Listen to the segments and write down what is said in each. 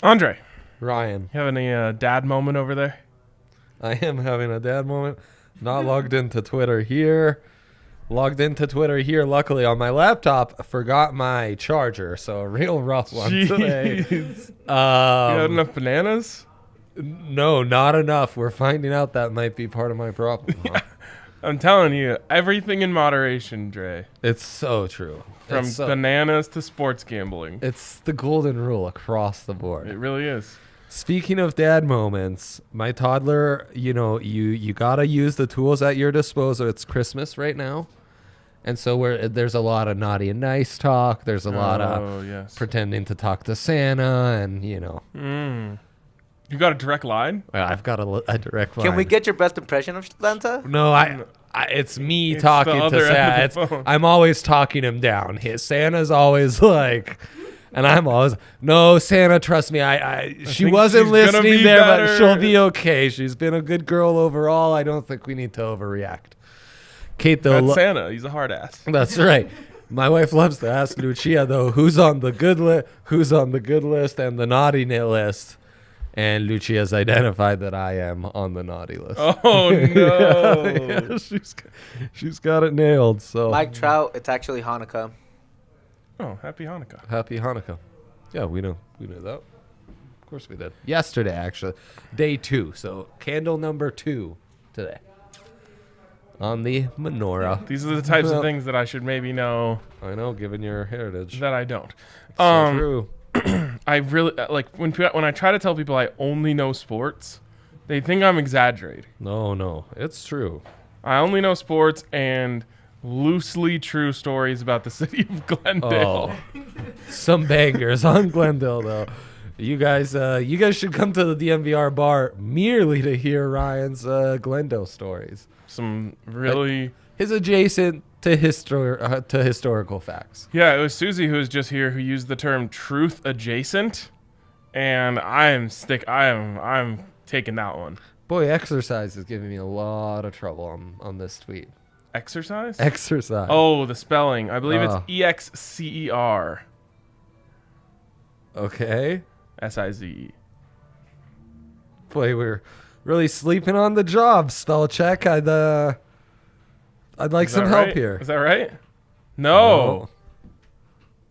Andre, Ryan. you have any dad moment over there? I am having a dad moment. Not logged into Twitter here. Logged into Twitter here. Luckily, on my laptop, I forgot my charger. So a real rough one today. You had enough bananas? No, not enough. We're finding out that might be part of my problem. Huh? I'm telling you, everything in moderation, Dre. It's so true. From bananas to sports gambling. It's the golden rule across the board. It really is. Speaking of dad moments, my toddler, you got to use the tools at your disposal. It's Christmas right now. And so there's a lot of naughty and nice talk. There's a lot of pretending to talk to Santa and, You got a direct line? I've got a direct line. Can we get your best impression of Santa? No, it's me talking to Santa. I'm always talking him down. Santa's always like, and I'm always, no, Santa, trust me. She wasn't listening there, but she'll be okay. She's been a good girl overall. I don't think we need to overreact. Kate, though, that's Santa. He's a hard ass. That's right. My wife loves to ask Lucia, though, who's on the good list and the naughty list. And Lucia's identified that I am on the naughty list. Oh, no. Yeah, she's got it nailed. So Mike Trout, it's actually Hanukkah. Oh, happy Hanukkah. Happy Hanukkah. Yeah, we knew that. Of course we did. Yesterday, actually. Day 2. So candle number 2 today. On the menorah. These are the types of things that I should maybe know. I know, given your heritage. That I don't. So true. I really when I try to tell people I only know sports, they think I'm exaggerating. No, it's true. I only know sports and loosely true stories about the city of Glendale. Oh, some bangers on Glendale, though. You guys should come to the DNVR bar merely to hear Ryan's Glendale stories. Some really his adjacent to historical facts. Yeah, it was Susie who was just here who used the term truth adjacent, and I'm taking that one. Boy, exercise is giving me a lot of trouble on this tweet. Exercise? Exercise. Oh, the spelling. I believe it's EXCER. Okay. SIZE. Boy, we're really sleeping on the job. Spell check. I'd like some help here. Is that right? No.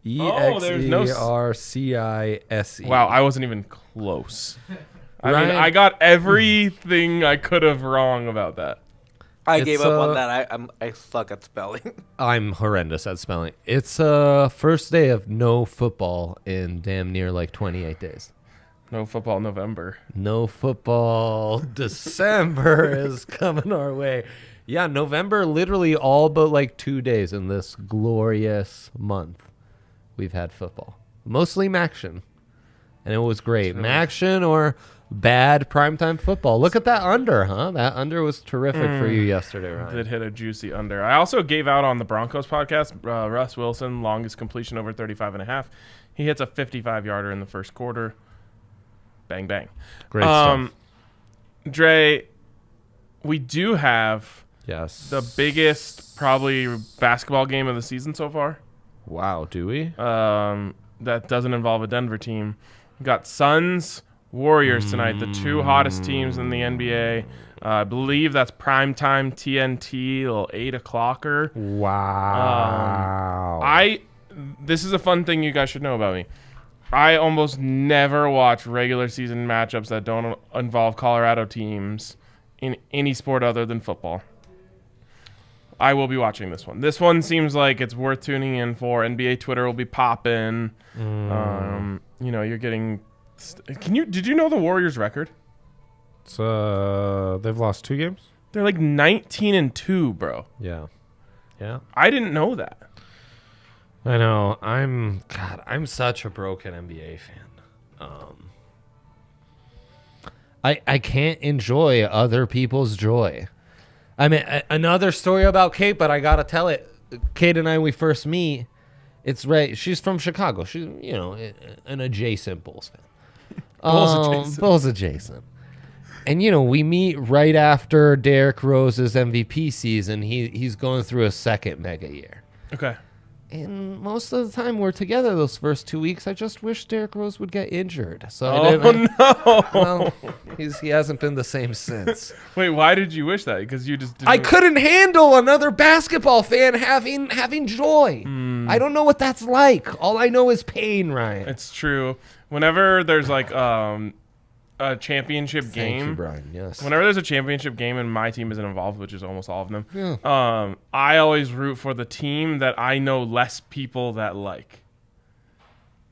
EXERCISE. Wow, I wasn't even close. I mean, I got everything I could have wrong about that. I gave up on that. I suck at spelling. I'm horrendous at spelling. It's first day of no football in damn near like 28 days. No football November. No football December is coming our way. Yeah, November, literally all but like 2 days in this glorious month, we've had football. Mostly Maction. And it was great. Maction or bad primetime football. Look at that under, huh? That under was terrific for you yesterday, Ryan. Did hit a juicy under. I also gave out on the Broncos podcast, Russ Wilson, longest completion over 35.5. He hits a 55-yarder in the first quarter. Bang, bang. Great stuff. Dre, we do have the biggest probably basketball game of the season so far. Wow, do we? That doesn't involve a Denver team. We got Suns, Warriors tonight, the two hottest teams in the NBA. I believe that's primetime TNT, a little 8 o'clocker. Wow. This is a fun thing you guys should know about me. I almost never watch regular season matchups that don't involve Colorado teams in any sport other than football. I will be watching this one. This one seems like it's worth tuning in for. NBA Twitter will be popping. You're getting. Did you know the Warriors' record? It's they've lost 2 games. They're like 19-2, bro. Yeah. I didn't know that. I know. I'm such a broken NBA fan. I can't enjoy other people's joy. I mean, another story about Kate, but I gotta tell it. Kate and I, we first meet. It's right. She's from Chicago. She's an adjacent Bulls fan. Bulls adjacent. And we meet right after Derrick Rose's MVP season. He's going through a second mega year. Okay. And most of the time we're together those first 2 weeks. I just wish Derrick Rose would get injured. So no. well, he hasn't been the same since. Wait, why did you wish that? Because you just didn't... I couldn't handle another basketball fan having joy. I don't know what that's like. All I know is pain, Ryan. It's true. Whenever there's like a championship game. Thank you, Brian. Yes. Whenever there's a championship game and my team isn't involved, which is almost all of them, Yeah. I always root for the team that I know less people that like.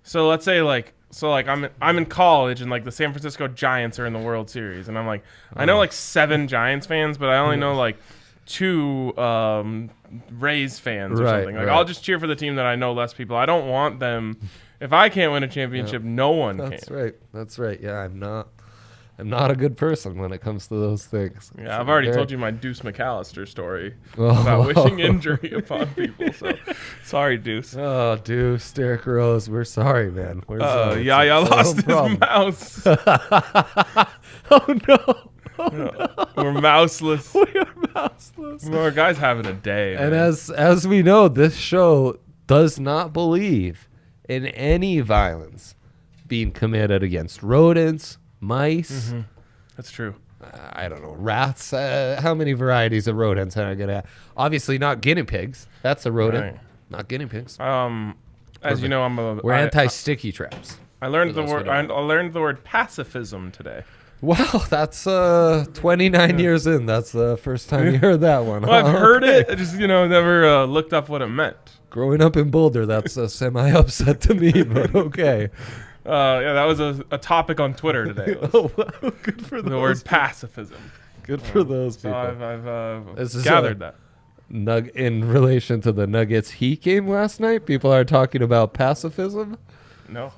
So let's say I'm in college and like the San Francisco Giants are in the World Series, and I'm like I know like 7 Giants fans, but I only know like 2 Rays fans or Right, something. Like right. I'll just cheer for the team that I know less people. I don't want them. If I can't win a championship, no one can. That's right. That's right. Yeah, I'm not a good person when it comes to those things. Yeah, I've already told you my Deuce McAllister story Oh. about wishing injury upon people. So, sorry, Deuce. Oh, Deuce, Derrick Rose, we're sorry, man. We're sorry. Yaya It's no lost his problem. mouse. Oh no. We're mouseless. We are mouseless. Our guy's having a day. And man. as we know, this show does not believe in any violence being committed against rodents, mice. That's true. I don't know, rats. How many varieties of rodents are going to have? Obviously not guinea pigs. That's a rodent. Right. Not guinea pigs. As you know, We're anti-sticky traps. I learned the those who word. don't I learned the word pacifism today. Wow, that's 29 years in. That's the first time you heard that one. Well, I've huh? heard Okay. it. I just never looked up what it meant. Growing up in Boulder, that's semi-upset to me, but okay. Yeah, that was a topic on Twitter today. Was Oh, wow, good for the those. word pacifism. Good for those So people. I've This is gathered that. In relation to the Nuggets Heat game last night, people are talking about pacifism. No.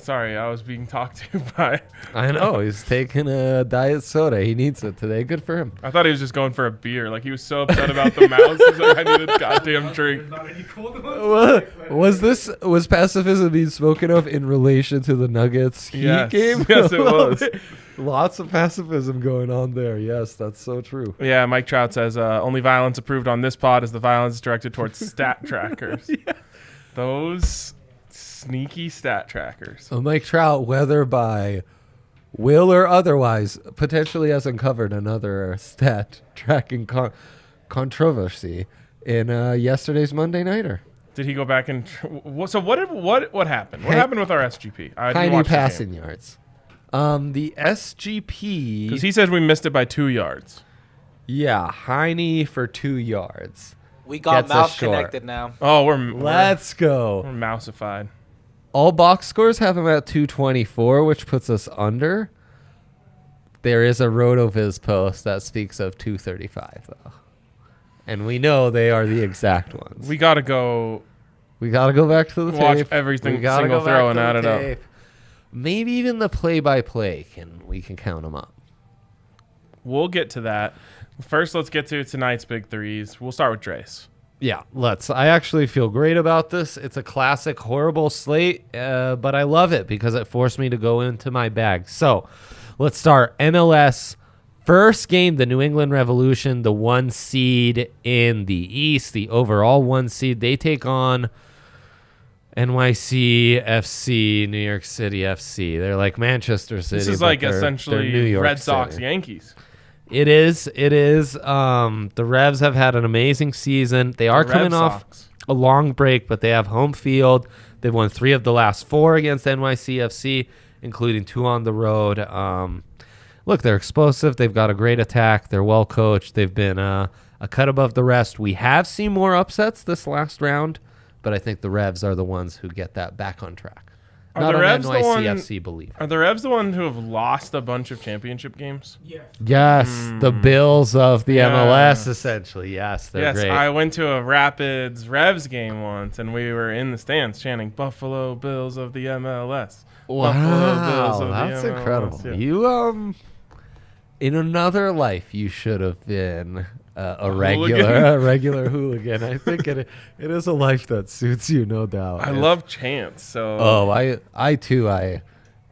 Sorry, I was being talked to by... I know, he's taking a diet soda. He needs it today. Good for him. I thought he was just going for a beer. Like, he was so upset about the mouse. He's like, I need a goddamn drink. Was pacifism being spoken of in relation to the Nuggets Heat Yes. game? Yes, it was. Lots of pacifism going on there. Yes, that's so true. Yeah, Mike Trout says, only violence approved on this pod is the violence directed towards stat trackers. Those sneaky stat trackers. So Mike Trout, whether by will or otherwise, potentially has uncovered another stat tracking controversy in yesterday's Monday Nighter. Did he go back and... So what happened? What happened with our SGP? I didn't Tiny watch the game. passing yards. The SGP... Because he says we missed it by 2 yards. Yeah, Heine for 2 yards. We got Gets us mouth short. connected now. Oh, we're go. mouseified. All box scores have him at 224, which puts us under. There is a RotoViz post that speaks of 235, though. And we know they are the exact ones. We got to go We got to go back to the watch tape. everything, We gotta single go throw, back and to add the it up. tape. Maybe even the play-by-play, we can count them up. We'll get to that. First, let's get to tonight's big threes. We'll start with Drace. Yeah, let's. I actually feel great about this. It's a classic horrible slate, but I love it because it forced me to go into my bag. So let's start. MLS first game, the New England Revolution, the 1 seed in the East, the overall 1 seed. They take on NYC FC, New York City FC. They're like Manchester City. This is but like they're New essentially York Red Sox, City. Yankees. It is. The Revs have had an amazing season. They are coming off a long break, but they have home field. They've won 3 of the last 4 against NYCFC, including 2 on the road. Look, they're explosive. They've got a great attack. They're well coached. They've been a cut above the rest. We have seen more upsets this last round, but I think the Revs are the ones who get that back on track. Are Not the an Revs the one? NYCFC believer. Are the Revs the one who have lost a bunch of championship games? Yes, the Bills of the Yeah. MLS, essentially. Yes, they're Yes, great. I went to a Rapids Revs game once, and we were in the stands chanting "Buffalo Bills of the MLS." Buffalo Bills of Wow, that's the MLS. incredible. Yeah. You in another life, you should have been a hooligan? regular hooligan. I think it is a life that suits you, no doubt. I love chants. So I too.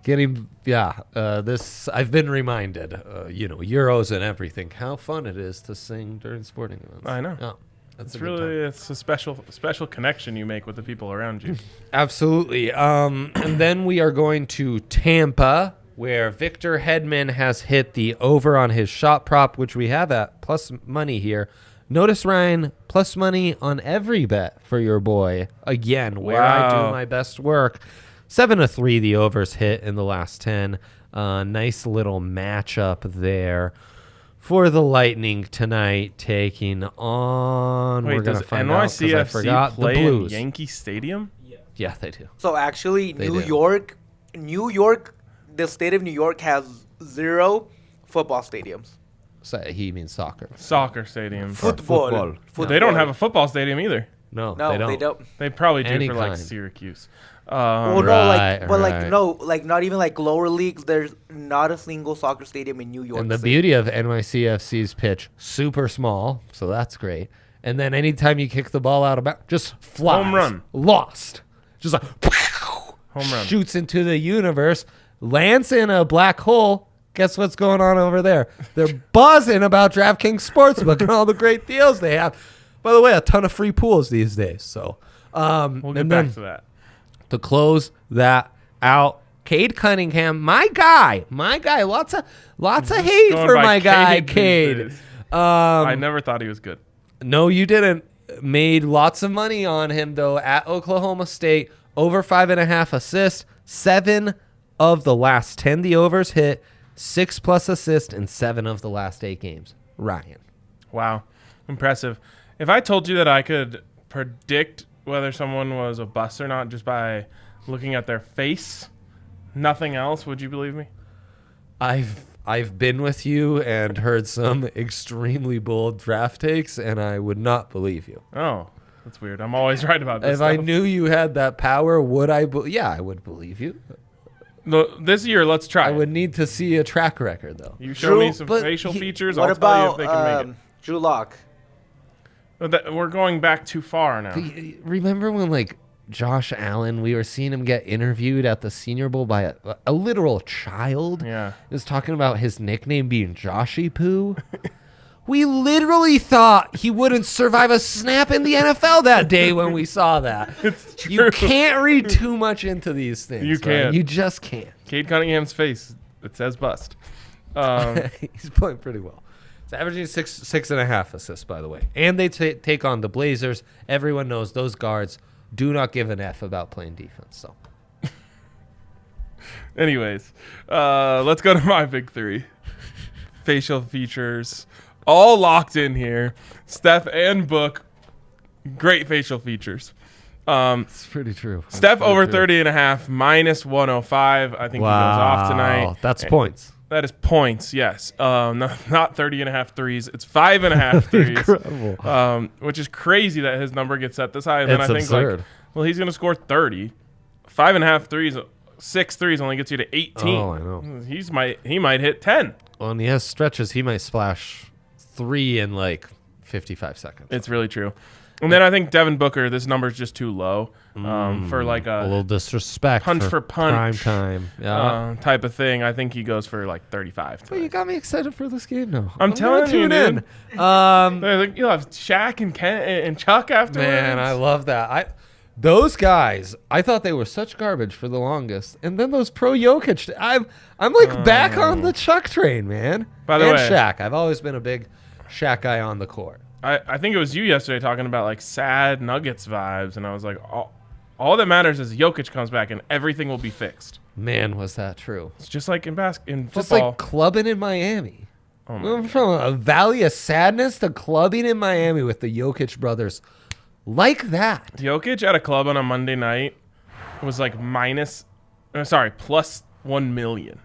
This I've been reminded. Euros and everything. How fun it is to sing during sporting events. I know. Yeah. That's It's a special connection you make with the people around you. Absolutely. And then we are going to Tampa, where Victor Hedman has hit the over on his shot prop, which we have at plus money here. Notice, Ryan, plus money on every bet for your boy. Again, where I do my best work. 7-3, the overs hit in the last 10. Nice little matchup there for the Lightning tonight, taking on. Wait, we're going does to find out 'cause I forgot NYCFC the play Blues. in Yankee Stadium? Yeah, they do. So actually, They New do. York, the state of New York has 0 football stadiums. So he means soccer. Soccer stadium. Football. They don't have a football stadium either. No, No, they don't. They probably do Any for like kind. Syracuse. Well, Right, no, right. like not even like lower leagues. There's not a single soccer stadium in New York. And the City. beauty of NYCFC's pitch, super small, so that's great. And then anytime you kick the ball out of bounds, just flies. Home run. Lost. Just like Home run. shoots into the universe, lands in a black hole. Guess what's going on over there? They're buzzing about DraftKings Sportsbook and all the great deals they have. By the way, a ton of free pools these days. So We'll get and back then to that. to close that out, Cade Cunningham, my guy, lots of hate Going for by my guy, these Cade. days. I never thought he was good. No, you didn't. Made lots of money on him though at Oklahoma State. Over 5.5 assists, 7 of the last 10 the overs hit, 6+ assists in 7 of the last 8 games. Ryan. Wow. Impressive. If I told you that I could predict whether someone was a bust or not just by looking at their face, nothing else, would you believe me? I've been with you and heard some extremely bold draft takes, and I would not believe you. Oh, that's weird. I'm always right about this If I stuff. knew you had that power, would I? Yeah, I would believe you. This year, let's try. I would need to see a track record, though. You show me some but facial features, What I'll tell you if about they can make Drew Lock? it. We're going back too far now. Remember when, like, Josh Allen, we were seeing him get interviewed at the Senior Bowl by a literal child? Yeah. He was talking about his nickname being Joshy Poo. We literally thought he wouldn't survive a snap in the NFL that day when we saw that. It's You true. can't read too much into these things. You right? can't. You just can't. Cade Cunningham's face, it says bust. He's playing pretty well. He's averaging 6.5 assists, by the way. And they take on the Blazers. Everyone knows those guards do not give an F about playing defense. So Anyways, let's go to my big three. Facial features. All locked in here. Steph and Book. Great facial features. it's pretty true. Steph over 30.5, minus 105. I think he goes off tonight. That's points. That is points, yes. Not 30.5 threes. It's 5.5 threes. Incredible. Which is crazy that his number gets set this high. And then It's I think, absurd. like, well, he's going to score 30. 5.5 threes, 6 threes only gets you to 18. Oh, I know. He might hit 10. Well, and he has stretches. He might splash 3 in like 55 seconds. It's really true. And then I think Devin Booker, this number is just too low for like a a little disrespect. punch for punch prime time. Yeah. type of thing. I think he goes for like 35. Well, you got me excited for this game now. I'm telling gonna you, tune dude. in. Um, You'll have Shaq and Ken and Chuck afterwards. Man, I love that. Those guys, I thought they were such garbage for the longest, and then those pro Jokic. I'm like back on the Chuck train, man. By the and way- Shaq. I've always been a big Shaq guy on the court. I think it was you yesterday talking about like sad Nuggets vibes, and I was like, all that matters is Jokic comes back and everything will be fixed. Man, was that true? It's just like in football. Just like clubbing in Miami. Oh We went from a valley of sadness to clubbing in Miami with the Jokic brothers. Like that. Jokic at a club on a Monday night was like plus 1 million.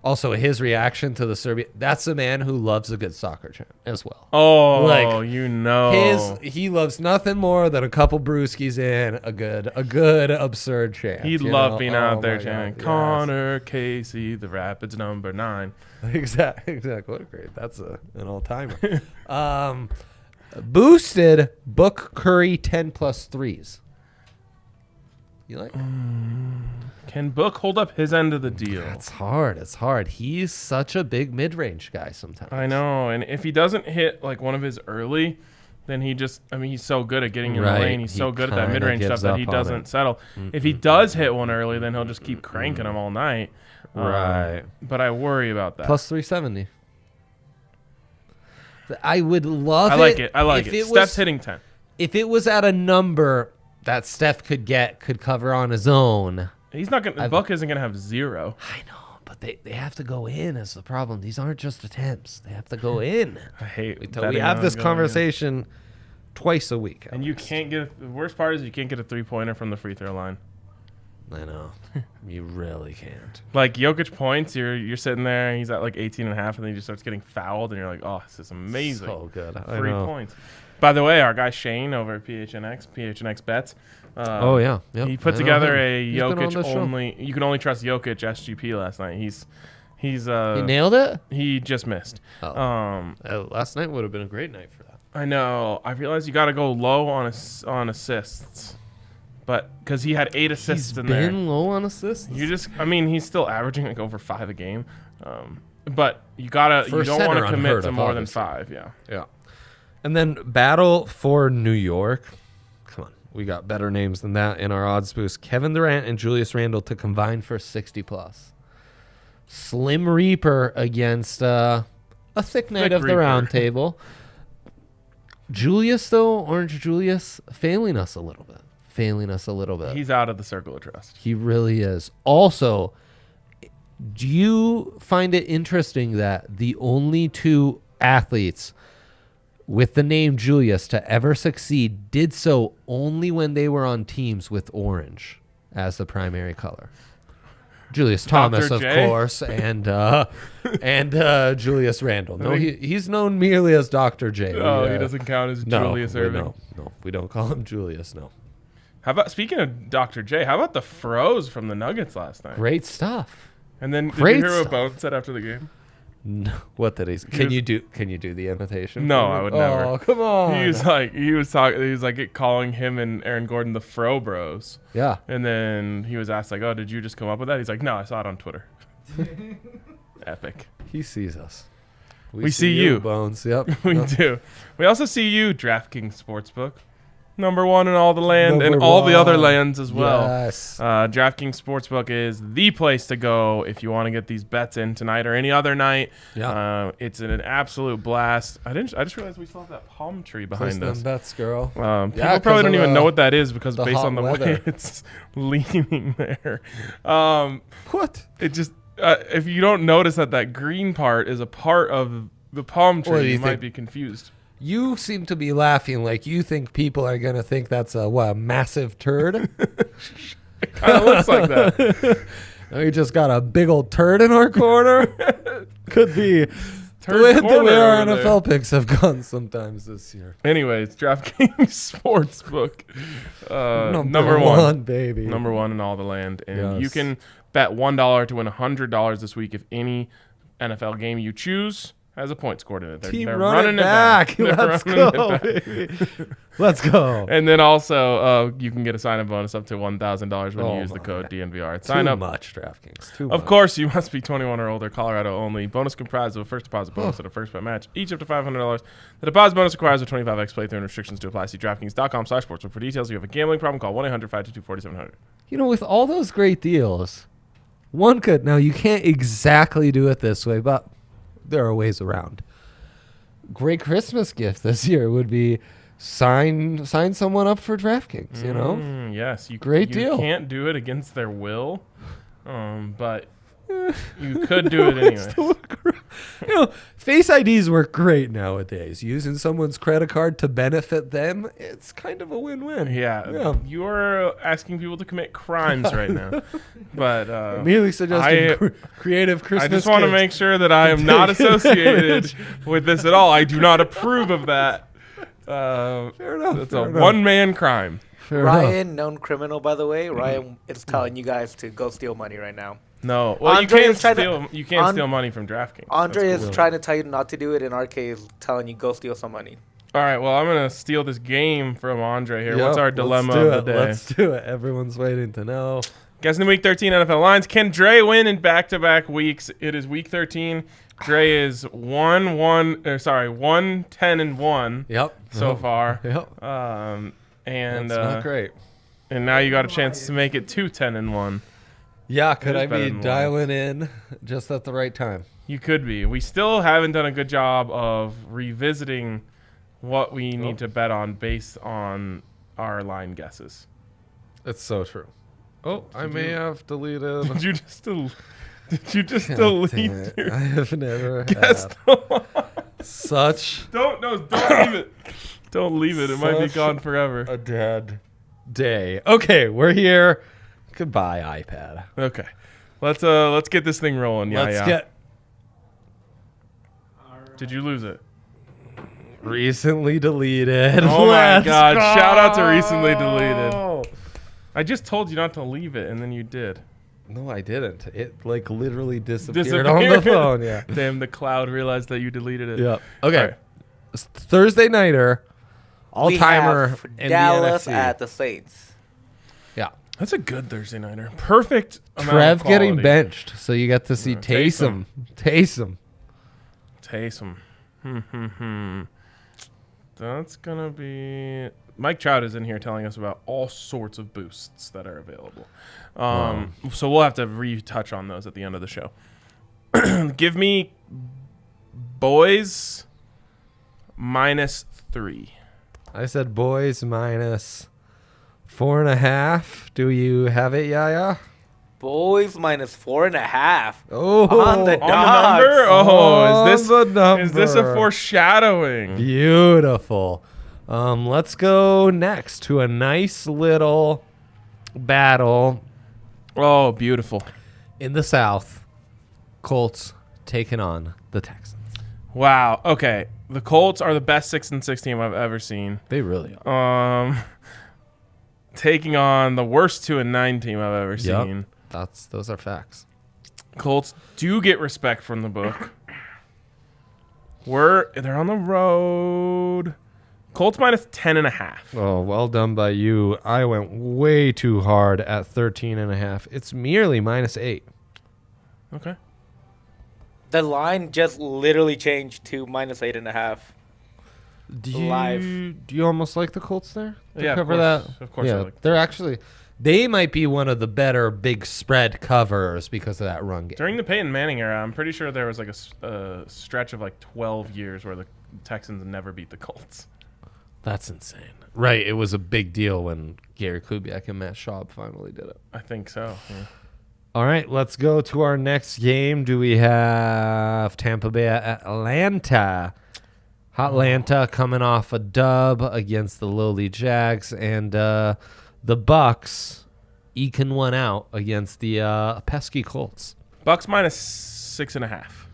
Also, his reaction to the Serbia. That's a man who loves a good soccer chant as well. Oh, Like, you know. He loves nothing more than a couple brewskis in a good absurd chant. He'd you love know? being Oh out there my chanting, God, yes. Connor Casey, the Rapids number 9. Exactly. What a great. That's an all timer. Boosted Book Curry 10+ threes. You like? Can Book hold up his end of the deal? It's hard. It's hard. He's such a big mid-range guy sometimes. I know. And if he doesn't hit like one of his early, then he's so good at getting in the Right. lane. He's He so good at that kinda mid-range gives stuff that up he on doesn't it. settle. If he does hit one early, then he'll just keep cranking them all night. Right. But I worry about that. Plus 370. I would love I like it. if Steph's hitting 10. If it was at a number that Steph could cover on his own. He's not going to, Buck isn't going to have 0. I know, but they have to go in is the problem. These aren't just attempts. They have to go in. I hate We have this conversation twice a week. And you can't the worst part is you can't get a 3-pointer from the free throw line. I know. You really can't. Like Jokic points, you're sitting there, and he's at like 18 and a half, and then he just starts getting fouled, and you're like, oh, this is amazing. So good. 3 points. By the way, our guy Shane over at PHNX Bets. Yeah. Yep. He put together a He's been on Jokic this show. only. You can only trust Jokic SGP last night. He's He nailed it? he just missed. Last night would have been a great night for that. I know. I realized you got to go low on assists, but because he had 8 assists He's in been there. low on assists. He's still averaging like over 5 a game. But you don't For a want center, to commit unheard to of, more than obviously. 5. Yeah. Yeah. And then battle for New York. Come on. We got better names than that in our odds boost. Kevin Durant and Julius Randle to combine for 60+. Slim Reaper against a thick night of the round table. Julius, though, Orange Julius, failing us a little bit. He's out of the circle of trust. He really is. Also, do you find it interesting that the only 2 athletes with the name Julius to ever succeed did so only when they were on teams with orange as the primary color? Julius Thomas, Dr. of J? course, and Julius Randle. No, he's known merely as Dr. J. No, he doesn't count as Julius Erving. No, we don't call him Julius. No. How about, speaking of Dr. J, how about the froze from the Nuggets last night? Great stuff. And then did Great you hear what stuff. Bone said after the game? No, what did he? Can you do the imitation? No, for me? I would never. Oh, come on. He was calling him and Aaron Gordon the Fro Bros. Yeah. And then he was asked like, "Oh, did you just come up with that?" He's like, "No, I saw it on Twitter." Epic. He sees us. We see you. Bones. Yep. We do. We also see you, DraftKings Sportsbook. Number 1 in all the land Number and all the other 1. lands as well. Yes. DraftKings Sportsbook is the place to go if you want to get these bets in tonight or any other night. Yeah. It's an absolute blast. I just realized we still have that palm tree Place behind them us. bets, girl. People 'cause probably don't of even know what that is because the based hot on the weather. way it's leaning there. What? It just if you don't notice that green part is a part of the palm What do tree, you you might think? be confused. You seem to be laughing like you think people are going to think that's a massive turd. Kind of looks like that. We just got a big old turd in our corner. Could be. Turd The way corner our over there. NFL picks have gone sometimes this year. Anyways, DraftKings Sportsbook, number one, baby. number 1 in all the land, and you Yes. can bet $1 to win $100 this week if any NFL game you choose has a point scored in it. Team they're run running it back. They're Let's running go, it back. baby. Let's go. And then also, you can get a sign-up bonus up to $1,000 when you use the my code DNVR. Too Sign up. much, DraftKings. Too Of much. course, you must be 21 or older, Colorado only. Bonus comprised of a first deposit bonus and a first bet match, each up to $500. The deposit bonus requires a 25x playthrough and restrictions to apply. See DraftKings.com/sportsbook for details. If you have a gambling problem, call 1-800-522-4700. You know, with all those great deals, one could. Now, you can't exactly do it this way, but there are ways around. Great Christmas gift this year would be sign someone up for DraftKings, you know? Yes. Great you deal. can't do it against their will, but you could do it anyway. You know, Face IDs work great nowadays. Using someone's credit card to benefit them, it's kind of a win-win. Yeah. You are asking people to commit crimes right now. But Merely suggesting creative Christmas I just want to gifts. make sure that I am not associated with this at all. I do not approve of that. Fair enough. It's a one-man crime. Fair enough. Ryan, known criminal, by the way. Ryan is telling you guys to go steal money right now. No, well, Andre you can't is trying to- steal money from DraftKings. Andre That's is cool. trying to tell you not to do it, and RK is telling you go steal some money. All right, well, I'm gonna steal this game from Andre here. Yep, What's our let's dilemma do of the it. day? Let's do it. Everyone's waiting to know. Guessing the Week 13 NFL lines. Can Dre win in back-to-back weeks? It is Week 13. Dre is 1-10-1 Yep. so far. Yep. And That's not great. And now you got a chance to make it 2-10-1. Yeah, could I better be than dialing in just at the right time? You could be. We still haven't done a good job of revisiting what we need to bet on based on our line guesses. It's so true. Oh, I may have deleted. Did you just delete it. I have never guess had such don't leave it. Don't leave it. It might be gone forever. a dead day. Okay, we're here. Goodbye, iPad. Okay. Let's get this thing rolling. Did you lose it? Recently deleted. Oh my Let's God. go. Shout out to recently deleted. I just told you not to leave it, and then you did. No, I didn't. It literally disappeared on the phone. Yeah. Damn, the cloud realized that you deleted it. Yep. Okay. All right. Thursday nighter. All We timer have in Dallas the NFC. at the Saints. Yeah. That's a good Thursday nighter. Perfect amount of Trev getting quality. benched, so you get to see Taysom. Taysom. That's gonna be. Mike Trout is in here telling us about all sorts of boosts that are available. So we'll have to retouch on those at the end of the show. Give me boys -3. I said boys -4.5. Do you have it, Yaya? Boys -4.5. Oh, On the On the number? Oh, is the number. this a foreshadowing? Beautiful. Let's go next to a nice little battle Oh, beautiful. in the South. Colts taking on the Texans. Wow. Okay. The Colts are the best 6-6 team I've ever seen. They really are. Taking on the worst 2-9 team I've ever seen. Those are facts. Colts do get respect from the book. They're on the road. Colts -10.5. Oh, well done by you. I went way too hard at 13.5. It's merely -8. Okay. The line just literally changed to -8.5. Do Live. you almost like the Colts there? To Yeah, cover of course. that? Of course I like them. They might be one of the better big spread covers because of that run game. During the Peyton Manning era, I'm pretty sure there was like a stretch of like 12 years where the Texans never beat the Colts. That's insane. Right, it was a big deal when Gary Kubiak and Matt Schaub finally did it. I think so. Yeah. All right, let's go to our next game. Do we have Tampa Bay at Atlanta? Hotlanta coming off a dub against the lowly Jags, and the Bucks eking one out against the pesky Colts. Bucks -6.5.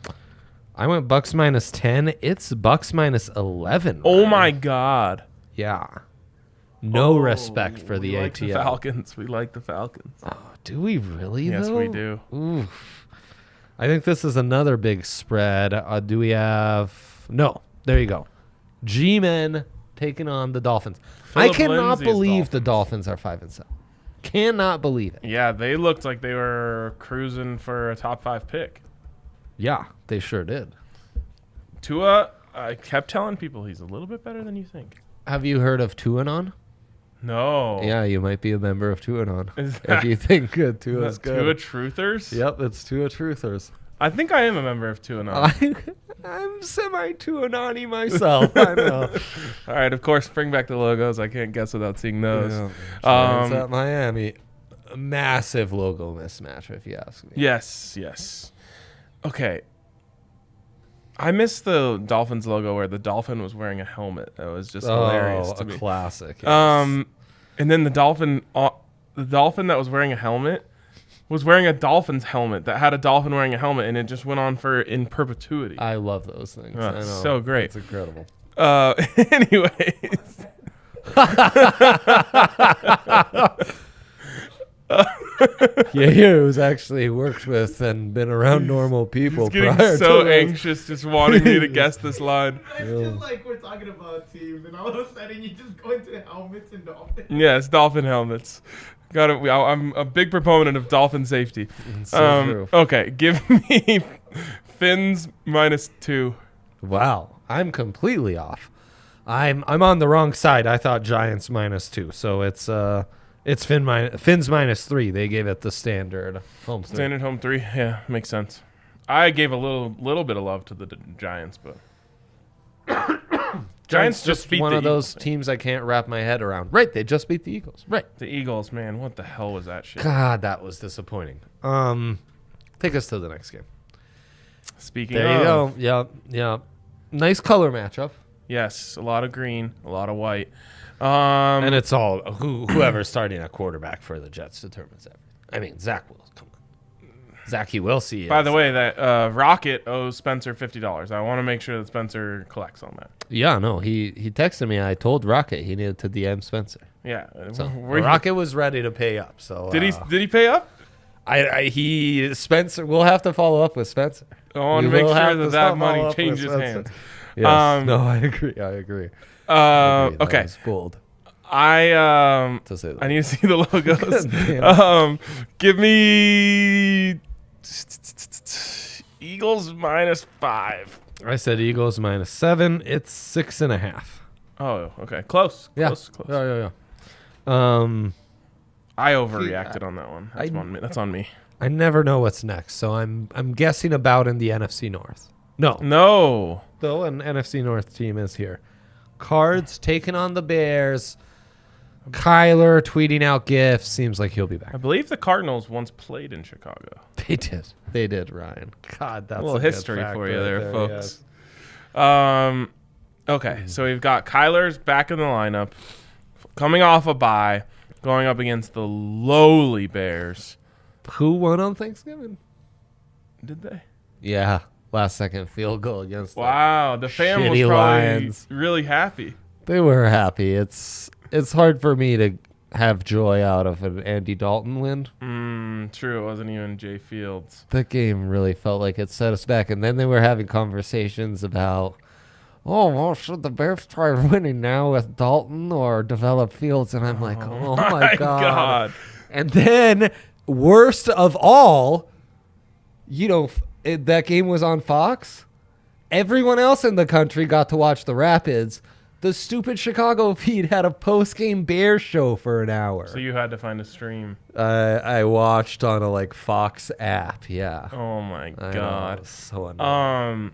I went Bucks -10. It's Bucks -11. Oh my God. Yeah. No respect for the we like ATL. the Falcons. We like the Falcons. Oh, do we really, Yes, though? we do. Oof. I think this is another big spread. Do we have... No. There you go. G-Men taking on the Dolphins. Phillip I cannot Lindsay's believe the Dolphins. Dolphins are 5-7. Cannot believe it. Yeah, they looked like they were cruising for a top 5 pick. Yeah, they sure did. Tua, I kept telling people he's a little bit better than you think. Have you heard of Tuanon? No. Yeah, you might be a member of Tuanon. Is If you think Tua's Tua good. Truthers? Yep, it's Tua Truthers. I think I am a member of Tua now. I'm semi-Tuanani myself. I know. All right, of course, bring back the logos. I can't guess without seeing those. Yeah. Giants at Miami. A massive logo mismatch, if you ask me. Yes. Okay. I missed the Dolphins logo where the dolphin was wearing a helmet. That was just hilarious to a me. classic. Yes. And then the dolphin that was wearing a helmet was wearing a dolphin's helmet that had a dolphin wearing a helmet, and it just went on for in perpetuity. I love those things. I know. So great. It's incredible. Anyways. Yeah, who's actually worked with and been around normal people He's getting prior so to anxious just wanting me to guess this line. I feel like we're talking about teams, and all of a sudden mean, you just go into helmets and dolphins. Yes, dolphin helmets. Got it. I'm a big proponent of dolphin safety. So true. Okay, give me Fins -2. Wow, I'm completely off. I'm on the wrong side. I thought Giants -2, so it's Fins -3. They gave it the standard home. Standard home 3. Yeah, makes sense. I gave a little bit of love to the Giants, but Giants just beat one the of those Eagles. teams I can't wrap my head around. Right, they just beat the Eagles. Right. The Eagles, man, what the hell was that shit? God, that was disappointing. Take us to the next game. Speaking There you of, go. Yeah. Nice color matchup. yes, a lot of green, a lot of white. And it's all whoever's starting at quarterback for the Jets determines everything. I mean, Zach will. Come on. Zach, he will see it. By the way, that Rocket owes Spencer $50. I want to make sure that Spencer collects on that. Yeah, no, he texted me. I told Rocket he needed to DM Spencer. Yeah. So Rocket was ready to pay up. So Did he pay up? Spencer. We'll have to follow up with Spencer. I want to We make will sure have to that follow money up with changes Spencer. hands. Yes. No, I agree. I agree. That Okay. was bold, I to say that. I need to see the logos. Damn. Give me Eagles -5. I said Eagles -7. It's 6.5. Oh, okay. Close. Yeah. Close. Yeah. I overreacted on that one. That's on me. I never know what's next, so I'm guessing about in the NFC North. No. Though an NFC North team is here. Cards taking on the Bears. Kyler tweeting out gifts. Seems like he'll be back. I believe the Cardinals once played in Chicago. They did, Ryan. God, that's A little a good history fact for you right there, folks. Okay, so we've got Kyler's back in the lineup, coming off a bye, going up against the lowly Bears. Who won on Thanksgiving? Did they? Yeah, last second field goal against Wow, the fam was shitty probably Lions. really happy. They were happy. It's hard for me to have joy out of an Andy Dalton win. True, it wasn't even Jay Fields. That game really felt like it set us back. And then they were having conversations about, should the Bears try winning now with Dalton or develop Fields? And I'm like, oh my God. And then, worst of all, that game was on Fox. Everyone else in the country got to watch the Rapids. The stupid Chicago feed had a post-game Bears show for an hour. So you had to find a stream. I watched on a Fox app. Yeah. Oh my I know, God. it was so annoying.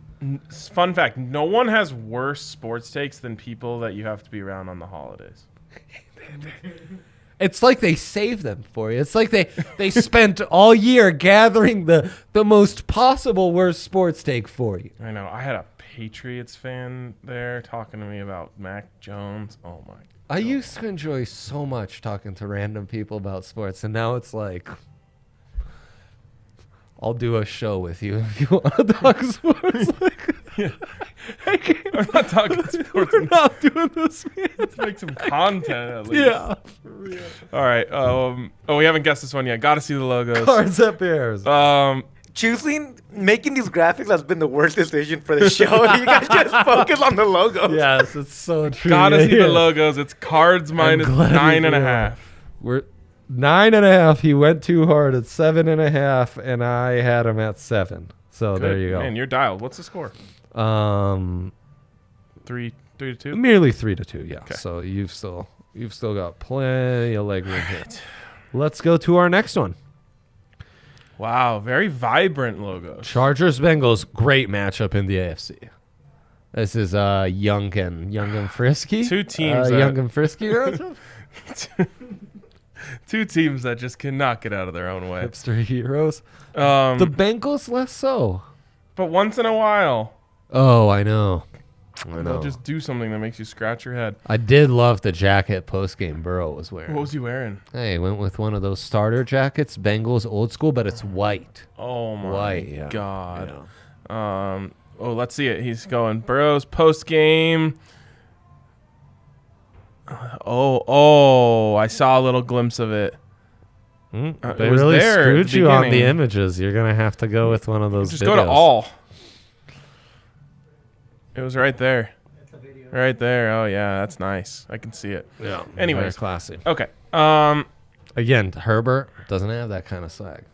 Fun fact: no one has worse sports takes than people that you have to be around on the holidays. It's like they save them for you. It's like they spent all year gathering the most possible worst sports take for you. I know. I had a Patriots fan there talking to me about Mac Jones. Oh my! I used to enjoy so much talking to random people about sports, and now it's like, I'll do a show with you if you want to talk sports. I'm not talking sports. We're not doing this, man. Let's make some content at least. Yeah. All right. We haven't guessed this one yet. Got to see the logos. Cards at Bears. Making these graphics has been the worst decision for the show. You guys just focus on the logos. Yes, it's so true. Gotta see Yeah. the logos. It's Cards minus glad you 9.5. We're 9.5. He went too hard at 7.5, and I had him at 7. So there you go. Man, you're dialed. What's the score? 3 to 2. Merely 3-2. Yeah. Okay. So you've still got plenty of leg room here. Let's go to our next one. Wow, very vibrant logos. Chargers Bengals, great matchup in the AFC. This is young and frisky. Two teams young and frisky matchup. Two teams that just cannot get out of their own way. Hipster heroes. The Bengals less so. But once in a while, Oh, I know. they'll just do something that makes you scratch your head. I did love the jacket post-game Burrow was wearing. What was he wearing? Hey, went with one of those starter jackets, Bengals old school, but it's white. Oh my White, yeah. God. Let's see it. He's going Burrow's post game. I saw a little glimpse of it. They it was really there at screwed the you on the beginning. images. You're gonna have to go with one of those. Just videos. go to all. It was right there. right there. Oh yeah, that's nice. I can see it. Yeah. Anyways. Very classy. Okay. Again, Herbert doesn't have that kind of swag.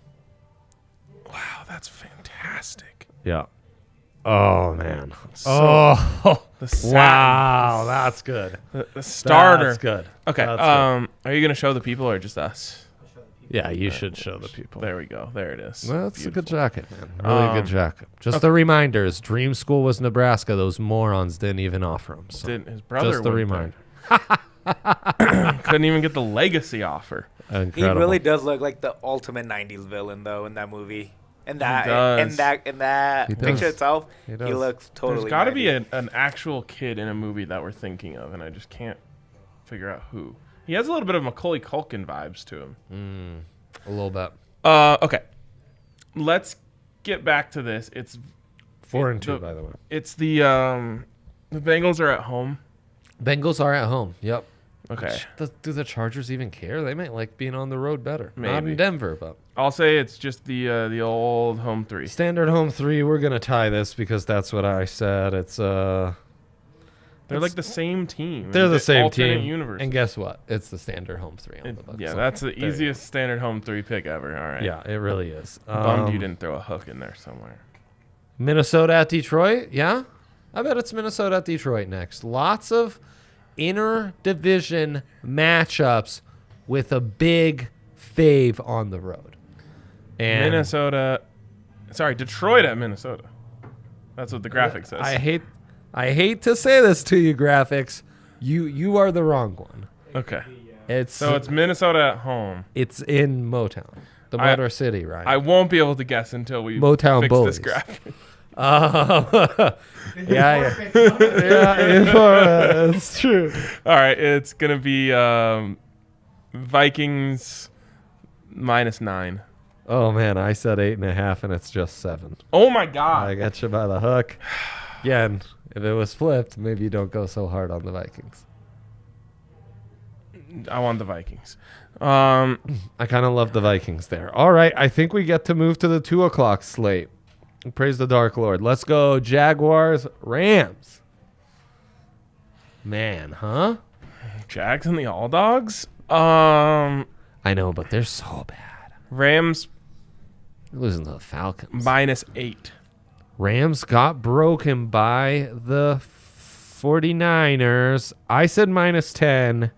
Wow, that's fantastic. Yeah. Oh man. So, the Wow, that's good. The starter. That's good. Okay. That's Are you gonna show the people or just us? Yeah, you should show the people. There we go. There it is. Well, that's a good Beautiful. jacket, man. Really good jacket. Just the reminders. Dream school was Nebraska. Those morons didn't even offer them. So His brother just the went reminder. there. Couldn't even get the legacy offer. Incredible. He really does look like the ultimate '90s villain, though, in that movie. And that, does. in that He picture does. itself, He he does. looks totally. There's got to be 90s. an actual kid in a movie that we're thinking of, and I just can't figure out who. He has a little bit of Macaulay Culkin vibes to him. A little bit. Okay. Let's get back to this. It's 4-2, by the way. It's the Bengals are at home. Bengals are at home. Yep. Okay. Do the Chargers even care? They might like being on the road better. Not Maybe. in Denver, but I'll say it's just the old home 3. standard home 3. We're gonna tie this because that's what I said. It's They're like the same team. they're the same alternate team. Universe. And guess what? It's the standard home 3 on the Bucs. Yeah, So that's the there you go. easiest standard home 3 pick ever. All right. Yeah, it really is. Bummed you didn't throw a hook in there somewhere. Minnesota at Detroit. Yeah, I bet it's Minnesota at Detroit next. Lots of inter-division matchups with a big fave on the road. And Detroit at Minnesota. That's what the graphic says. I hate to say this to you, graphics. You are the wrong one. Okay. So It's Minnesota at home. it's in Motown, the Motor City, right? I won't be able to guess until we Motown fix Bullies. this graphic. Yeah, it's true. All right, it's gonna be Vikings -9. Oh man, I said 8.5, and it's just 7. Oh my I God! got you by the hook. Again, if it was flipped, maybe you don't go so hard on the Vikings. I want the Vikings. I kind of love the Vikings there. All right, I think we get to move to the 2 o'clock slate. Praise the Dark Lord. Let's go Jaguars, Rams. Man, huh? Jags and the All Dogs. I know, but they're so bad. Rams They're losing to the Falcons. -8. Rams got broken by the 49ers. I said -10.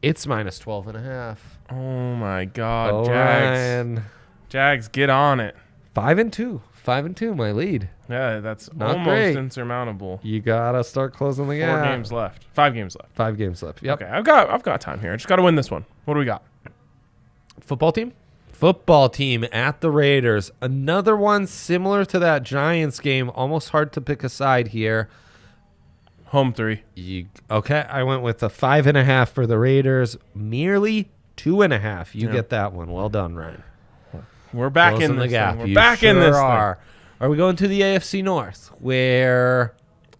It's -12.5. Oh my God, Oh, Jags! Ryan. Jags, get on it. 5-2. 5-2, my lead. Yeah, that's Not almost great. insurmountable. You gotta start closing the 4 gap. games left. 5 games left. 5 games left. Yep. Okay, I've got time here. I just got to win this one. What do we got? Football team? Football team at the Raiders. Another one similar to that Giants game. Almost hard to pick a side here. Home 3. Okay, I went with a 5.5 for the Raiders. Merely 2.5. You Yeah. get that one. Well done, Ryan. We're back Closing in the this gap. thing. We're You back in sure this are. Are we going to the AFC North where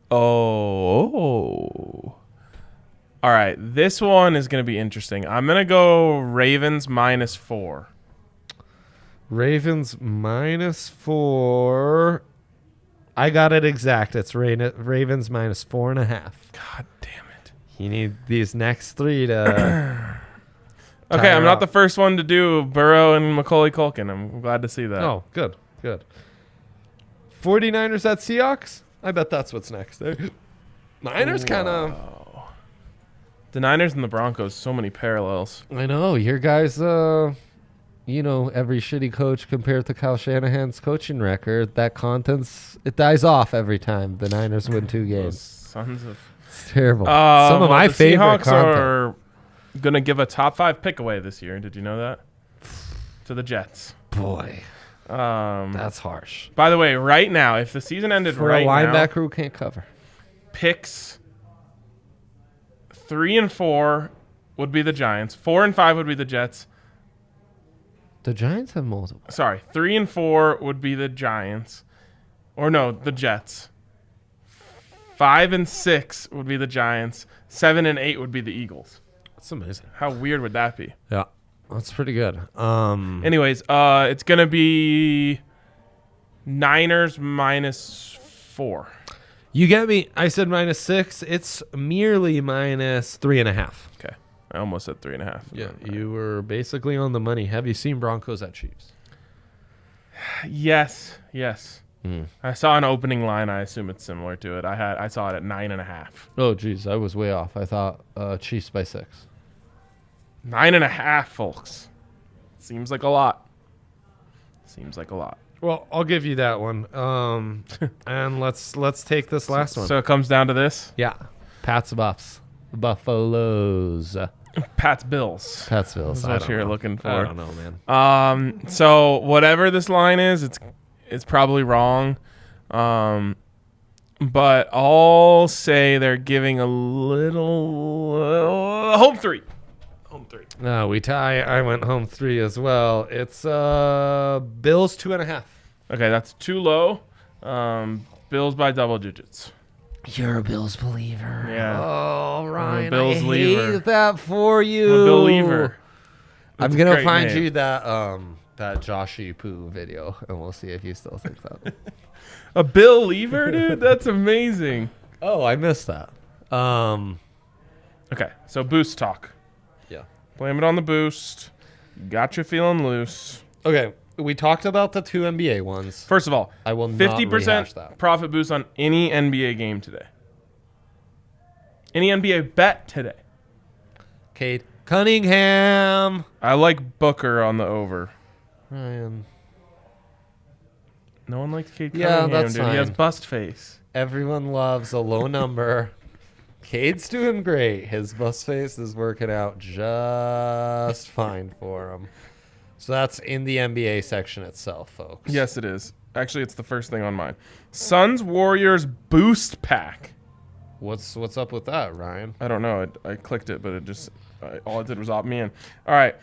thing. Oh. All right, this one is going to be interesting. I'm going to go Ravens -4. Ravens -4? I got it exact. It's Ravens -4.5. God damn it. You need these next 3 to Okay, Tire I'm not up. the first one to do Burrow and Macaulay Culkin. I'm glad to see that. Oh, good. 49ers at Seahawks? I bet that's what's next there. Niners kind of... The Niners and the Broncos, so many parallels. I know. Your guys, every shitty coach compared to Kyle Shanahan's coaching record, that it dies off every time the Niners win 2 Those games. sons of... It's terrible. Some of my the favorite Seahawks content. are going to give a top 5 pick away this year. Did you know that? To the Jets. Boy, that's harsh. By the way, right now, if the season ended For right a now, linebacker who can't cover. picks 3 and 4 would be the Giants. 4 and 5 would be the Jets. The Giants have multiple. Sorry, 3 and 4 would be the Giants. Or no, the Jets. 5 and 6 would be the Giants. 7 and 8 would be the Eagles. That's amazing. How weird would that be? Yeah, that's pretty good. Anyways, it's going to be Niners -4. You get me. I said -6. It's merely -3.5. Okay. I almost said 3.5. Yeah, you were basically on the money. Have you seen Broncos at Chiefs? Yes. Hmm. I saw an opening line. I assume it's similar to it. I saw it at 9.5. Oh, geez, I was way off. I thought Chiefs by 6. 9.5, folks. Seems like a lot. Well, I'll give you that one. And let's take this last one. So it comes down to this. Yeah, Pats Buffs, Buffaloes, Pat's Bills. Pats Bills. That's what you're looking for. I don't know, man. So whatever this line is, it's probably wrong. But I'll say they're giving a little home 3. No, we tie. I went home 3 as well. It's Bills 2.5. Okay, that's too low. Bills by double digits. You're a Bills believer. Yeah. Oh, Ryan, Bills I lever. hate that for you. I'm a believer. I'm That's a gonna great find name. you that Joshy Poo video, and we'll see if you still think that. A Bill Lever, dude? That's amazing. Oh, I missed that. Okay, so boost talk. Yeah. Blame it on the boost. Got you feeling loose. Okay, we talked about the 2 NBA ones. First of all, I will not rehash 50% that. profit boost on any NBA game today. Any NBA bet today. Cade Cunningham. I like Booker on the over. Ryan. No one likes Cade Yeah, Cunningham, that's dude. He has fine. bust face. Everyone loves a low number. Cade's doing great. His bus face is working out just fine for him. So that's in the NBA section itself, folks. Yes, it is. Actually, it's the first thing on mine. Suns Warriors boost pack. What's up with that, Ryan? I don't know. I clicked it, but it just all it did was opt me in. All right.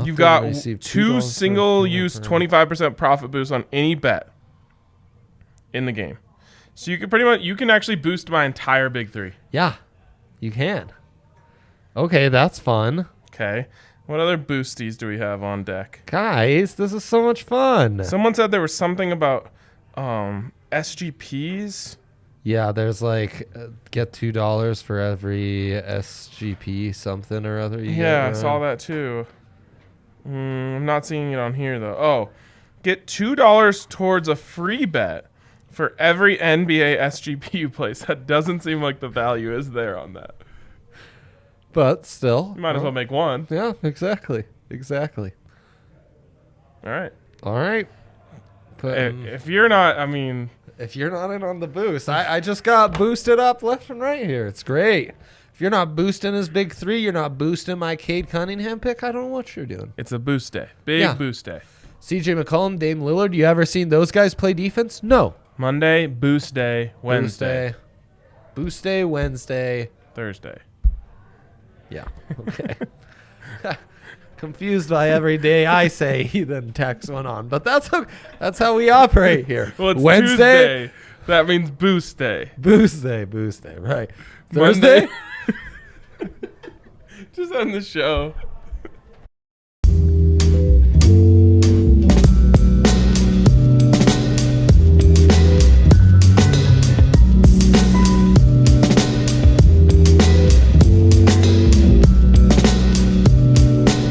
You've got Receive two $2 single-use per- 25% profit boosts on any bet in the game. So you can actually boost my entire big three. Yeah, you can. Okay, that's fun. Okay. What other boosties do we have on deck? Guys, this is so much fun. Someone said there was something about SGPs. Yeah, there's like get $2 for every SGP something or other. Yeah, I saw that too. I'm not seeing it on here though. Oh, get $2 towards a free bet for every NBA SGP you place. That doesn't seem like the value is there on that. But still. You might as well make one. Yeah, exactly. All right. All right. But, If you're not, I mean, if you're not in on the boost, I just got boosted up left and right here. It's great. If you're not boosting his big three, you're not boosting my Cade Cunningham pick. I don't know what you're doing. it's a boost day. Big boost day. CJ McCollum, Dame Lillard, you ever seen those guys play defense? No. Monday, boost day. Wednesday, Boost day, Wednesday. Thursday. Yeah. Okay. Confused by every day I say, he then tacks one on. But that's how we operate here. Well, it's Wednesday, Tuesday. That means boost day. boost day, right. Monday. Thursday, Just end the show.